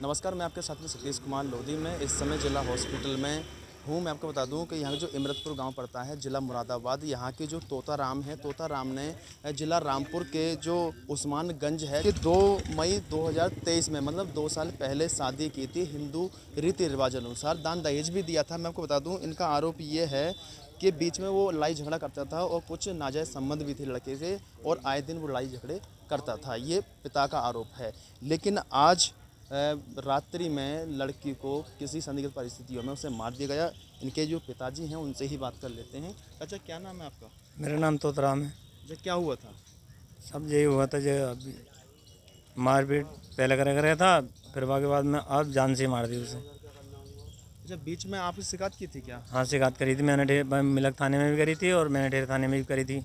नमस्कार, मैं आपके साथ में सतीश कुमार लोधी में इस समय जिला हॉस्पिटल में हूँ। मैं आपको बता दूं कि यहाँ जो इमरतपुर गांव पड़ता है, जिला मुरादाबाद, यहाँ के जो तोताराम है, तोताराम ने जिला रामपुर के जो उस्मानगंज है कि 2 मई 2023 में मतलब 2 साल पहले शादी की थी हिंदू रीति रिवाज अनुसार। दान दहेज भी दिया था। मैं आपको बता दूँ इनका आरोप ये है कि बीच में वो लड़ाई झगड़ा करता था और कुछ नाजायज़ संबंध भी थे लड़के से और आए दिन वो लड़ाई झगड़े करता था। ये पिता का आरोप है। लेकिन आज रात्रि में लड़की को किसी संदिग्ध परिस्थितियों में उसे मार दिया गया। इनके जो पिताजी हैं उनसे ही बात कर लेते हैं। अच्छा, क्या नाम है आपका? मेरा नाम तोतराम है। जो क्या हुआ था? सब यही हुआ था जो अभी मारपीट पहले करे था, फिर के बाद में अब जान से मार दी उसे। अच्छा, बीच में आपने शिकायत की थी क्या? हाँ, शिकायत करी थी मैंने, मिलक थाने में भी करी थी और मैंने ढेर थाने में भी करी थी।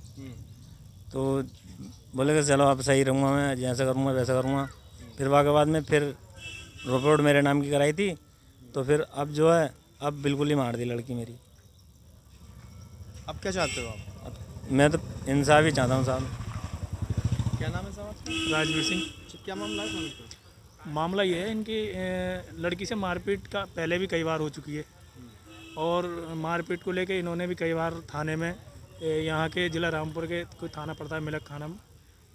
तो बोले कि चलो अब सही रहूँगा, मैं जैसा करूँगा वैसा करूँगा। फिर के बाद में फिर रिपोर्ट मेरे नाम की कराई थी, तो फिर अब जो है अब बिल्कुल ही मार दी लड़की मेरी। अब क्या चाहते हो आप? अब मैं तो इंसाफ ही चाहता हूँ साहब। क्या नाम है साहब आपका? राजवीर सिंह। अच्छा, क्या मामला है साहब? मामला ये है इनकी लड़की से मारपीट का पहले भी कई बार हो चुकी है और मारपीट को लेके इन्होंने भी कई बार थाने में यहाँ के ज़िला रामपुर के कोई थाना पड़ता है मिलक थाना में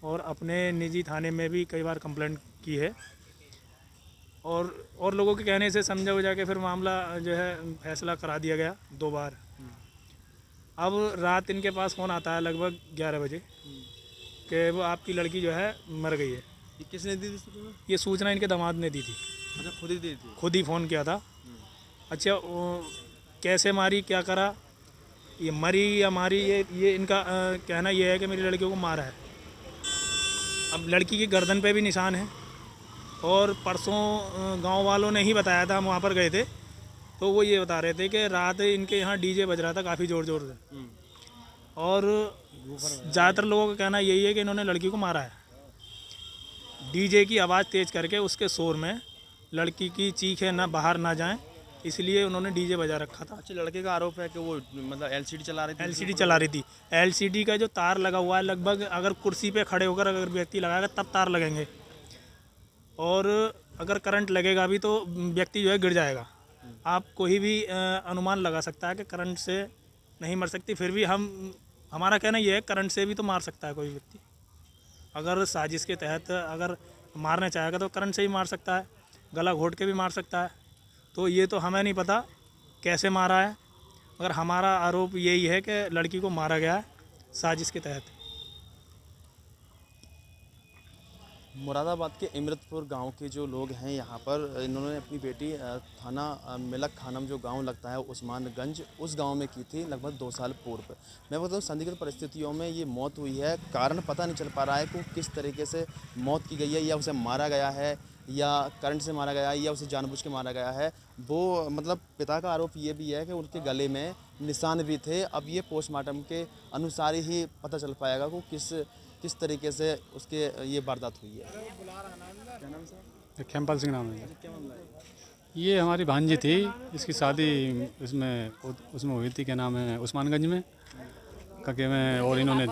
और अपने निजी थाने में भी कई बार कंप्लेंट की है और लोगों के कहने से समझा हो जाके फिर मामला जो है फैसला करा दिया गया 2 बार। अब रात इनके पास फ़ोन आता है लगभग 11 बजे कि वो आपकी लड़की जो है मर गई है। ये किसने दी थी सूचना? ये सूचना इनके दामाद ने दी थी। अच्छा, खुद ही दी थी? खुद ही फ़ोन किया था। अच्छा, कैसे मारी, क्या करा, ये मरी या मारी, ये इनका कहना ये है कि मेरी लड़कियों को मारा है। अब लड़की की गर्दन पे भी निशान है और परसों गांव वालों ने ही बताया था, हम वहाँ पर गए थे तो वो ये बता रहे थे कि रात इनके यहाँ डीजे बज रहा था काफ़ी ज़ोर ज़ोर से और ज़्यादातर लोगों का कहना यही है कि इन्होंने लड़की को मारा है। डीजे की आवाज़ तेज़ करके उसके शोर में लड़की की चीखें ना बाहर ना जाएं, इसलिए उन्होंने डीजे बजा रखा था। अच्छा, लड़के का आरोप है कि वो मतलब एलसीडी चला रही थी। एलसीडी चला रही थी। एलसीडी का जो तार लगा हुआ है लगभग अगर कुर्सी पे खड़े होकर अगर व्यक्ति लगाएगा तब तार लगेंगे और अगर करंट लगेगा भी तो व्यक्ति जो है गिर जाएगा। आप कोई भी अनुमान लगा सकता है कि करंट से नहीं मर सकती, फिर भी हमारा कहना यह है करंट से भी तो मार सकता है कोई व्यक्ति। अगर साजिश के तहत अगर मारना चाहेगा तो करंट से ही मार सकता है, गला घोट के भी मार सकता है। तो ये तो हमें नहीं पता कैसे मारा है, मगर हमारा आरोप यही है कि लड़की को मारा गया है साजिश के तहत। मुरादाबाद के इमरतपुर गांव के जो लोग हैं यहाँ पर, इन्होंने अपनी बेटी थाना मिलक खानम जो गांव लगता है उस्मानगंज, उस गांव में की थी लगभग 2 साल पूर्व। मैं बताऊँ संदिग्ध परिस्थितियों में ये मौत हुई है। कारण पता नहीं चल पा रहा है कि किस तरीके से मौत की गई है, या उसे मारा गया है या करंट से मारा गया है या उसे जानबूझ के मारा गया है। वो मतलब पिता का आरोप ये भी है कि उनके गले में निशान भी थे। अब ये पोस्टमार्टम के अनुसार ही पता चल पाएगा कि किस तरीके से उसके ये वारदात हुई है। क्या नाम सर? खेमपाल सिंह नाम है। क्या मामला है? ये हमारी भांजी थी, इसकी शादी उसमें हुई थी, क्या नाम है, उस्मानगंज में कके में, और इन्होंने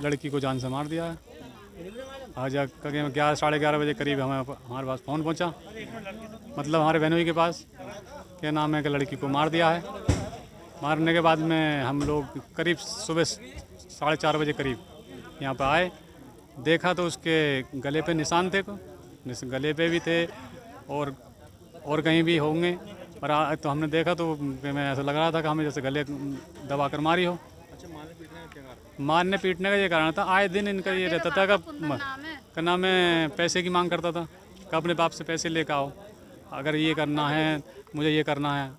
लड़की को जान से मार दिया है। आज कके में 11-11:30 बजे करीब हमारे पास फ़ोन पहुंचा, मतलब हमारे बहनोई के पास, क्या नाम है कि लड़की को मार दिया है। मारने के बाद में हम लोग करीब सुबह 4:30 बजे करीब यहाँ पर आए, देखा तो उसके गले पे निशान थे, गले पे भी थे और कहीं भी होंगे। और तो हमने देखा तो मैं ऐसा लग रहा था कि हमें जैसे गले दबा कर मारी हो। अच्छा, मारने पीटने का क्या कारण? मारने पीटने का ये कारण था, आए दिन इनका ये रहता था का नाम है पैसे की मांग करता था कि अपने बाप से पैसे लेकर आओ, अगर ये करना है, मुझे ये करना है,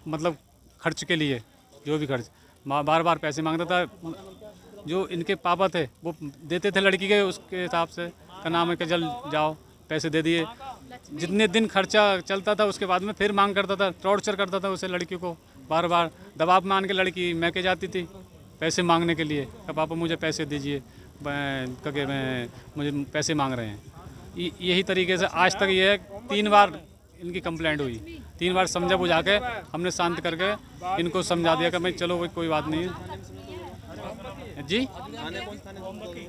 मतलब खर्च के लिए जो भी खर्च, बार बार पैसे मांगता था। जो इनके पापा थे वो देते थे लड़की के, उसके हिसाब से का नाम है कि जल जाओ, पैसे दे दिए। जितने दिन खर्चा चलता था उसके बाद में फिर मांग करता था, टॉर्चर करता था उसे, लड़की को बार बार दबाव मान के लड़की मैके जाती थी पैसे मांगने के लिए कि पापा मुझे पैसे दीजिए, क्योंकि मुझे पैसे मांग रहे हैं। यही तरीके से आज तक ये 3 बार इनकी कंप्लेंट हुई, 3 बार समझा बुझा के हमने शांत करके इनको समझा दिया कि भाई चलो कोई बात नहीं जी। थाने कौन थाने?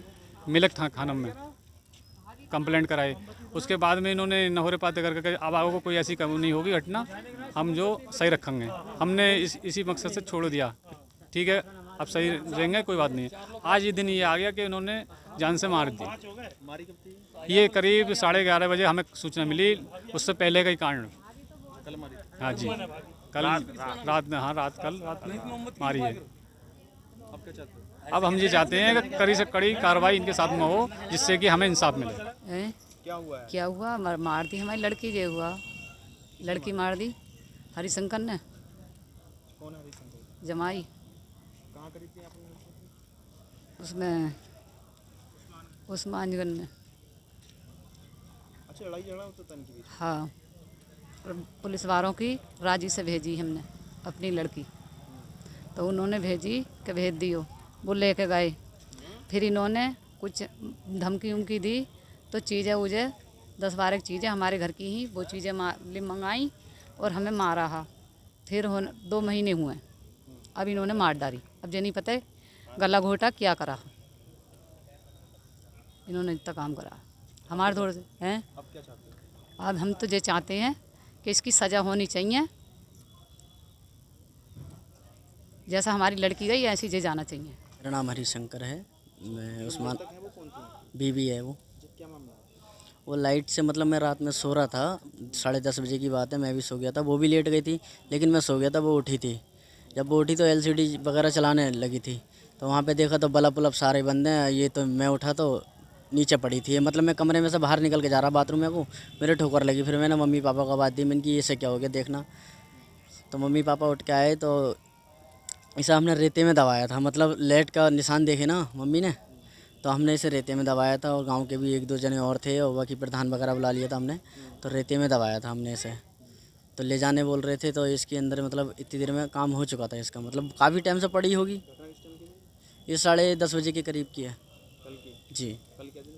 मिलक था खानम में कंप्लेंट कराई उसके बाद में इन्होंने नहोरे पाते करके अब आगे को कोई ऐसी कमी नहीं होगी घटना, हम जो सही रखेंगे। हमने इसी मकसद से छोड़ दिया, ठीक है अब सही रहेंगे, कोई बात नहीं है। आज ये दिन ये आ गया कि इन्होंने जान से मार दी। मारी कब थी? ये करीब 11:30 बजे हमें सूचना मिली, उससे पहले का ही कांड। कल मारी थी। हाँ जी, कल रात में, हाँ कल रात में मारी है। अब क्या चाहते हो? अब हम ये चाहते हैं कि कड़ी से कड़ी कार्रवाई इनके साथ में हो, जिससे कि हमें इंसाफ मिले। क्या हुआ है? क्या हुआ? मार दी हमारी लड़की, ये हुआ लड़की मार दी हरिशंकर ने, कौन है हरिशंकर? जमाई कहाँ करी थी आपने लड़की? उसमें उस्मानगंज में। अच्छा, लड़ाई झगड़ा होता था इनके बीच? हाँ, और पुलिस वालों की राजी से भेजी हमने अपनी लड़की, तो उन्होंने भेजी कि भेज दियो, वो लेके गए। फिर इन्होंने कुछ धमकी उमकी दी, तो चीज़ें उजे 10-12 चीज़ें हमारे घर की ही वो चीज़ें मंगाई और हमें मारा हा। फिर 2 महीने हुए, अब इन्होंने मार डाली। अब ये नहीं पता गला घोटा क्या करा, इन्होंने इतना काम करा हमारे थोड़े से हैं। अब क्या चाहते हो? अब हम तो ये चाहते हैं कि इसकी सज़ा होनी चाहिए, जैसा हमारी लड़की गई ऐसी ये जाना चाहिए। मेरा नाम हरिशंकर है, मैं उस्मान तक है वो कौन थी? बीवी है वो। क्या मामला है? वो लाइट से मतलब मैं रात में सो रहा था, 10:30 बजे की बात है, मैं भी सो गया था, वो भी लेट गई थी, लेकिन मैं सो गया था, वो उठी थी। जब वो उठी तो LCD वगैरह चलाने लगी थी, तो वहाँ पे देखा तो बल्ब उलब सारे बंद हैं। ये तो मैं उठा तो नीचे पड़ी थी, मतलब मैं कमरे में से बाहर निकल के जा रहा बाथरूम में को, मेरे ठोकर लगी। फिर मैंने मम्मी पापा को आवाज़ दी, मैंने कि ये से क्या हो गया देखना। तो मम्मी पापा उठ के आए तो इसे हमने रेते में दबाया था, मतलब लेट का निशान देखे ना मम्मी ने, तो हमने इसे रेते में दबाया था। और गांव के भी 1-2 जने और थे, और बाकी प्रधान वगैरह बुला लिया था हमने, तो रेते में दबाया था हमने इसे। तो ले जाने बोल रहे थे, तो इसके अंदर मतलब इतनी देर में काम हो चुका था इसका, मतलब काफ़ी टाइम से पड़ी होगी। ये 10:30 बजे के करीब की है। कल की? जी, कल क्या दिन?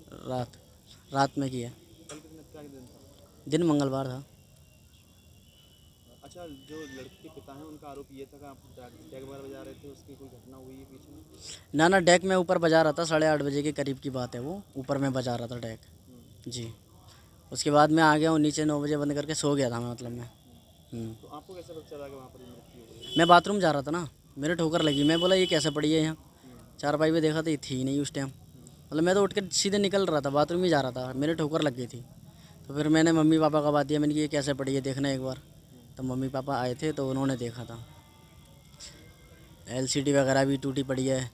रात में की है। कल कितने क्या दिन था? दिन मंगलवार था। अच्छा, जो लड़की के पिता हैं उनका आरोप ये था कि आप डेक वगैरह बजा रहे थे, उसकी कोई घटना हुई है बीच में? ना डेक में ऊपर बजा रहा था, 8:30 बजे के करीब की बात है, वो ऊपर में बजा रहा था डेक। जी, उसके बाद मैं आ गया हूँ नीचे, 9 बजे बंद करके सो गया था मैं, मतलब मैं। तो आपको कैसे पता चला कि वहाँ पर मृत्यु हो गई? मैं बाथरूम जा रहा था ना, मेरे ठोकर लगी, मैं बोला ये कैसे पड़ी है यहाँ। चारपाई पे देखा तो ये थी नहीं उस टाइम, मतलब मैं तो उठ के सीधे निकल रहा था, बाथरूम ही जा रहा था, मेरे ठोकर लग गई थी। तो फिर मैंने मम्मी पापा का बात दिया, मैंने कि ये कैसे पड़ी है देखना एक बार। तो मम्मी पापा आए थे, तो उन्होंने देखा था। LCD वगैरह भी टूटी पड़ी है,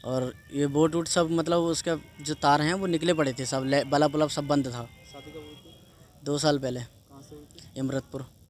और ये बोर्ड वोट सब, मतलब उसका जो तार हैं वो निकले पड़े थे सब, बल्ब सब बंद था। शादी कब हुई थी? 2 साल पहले कहाँ से हुई थी? इमरतपुर।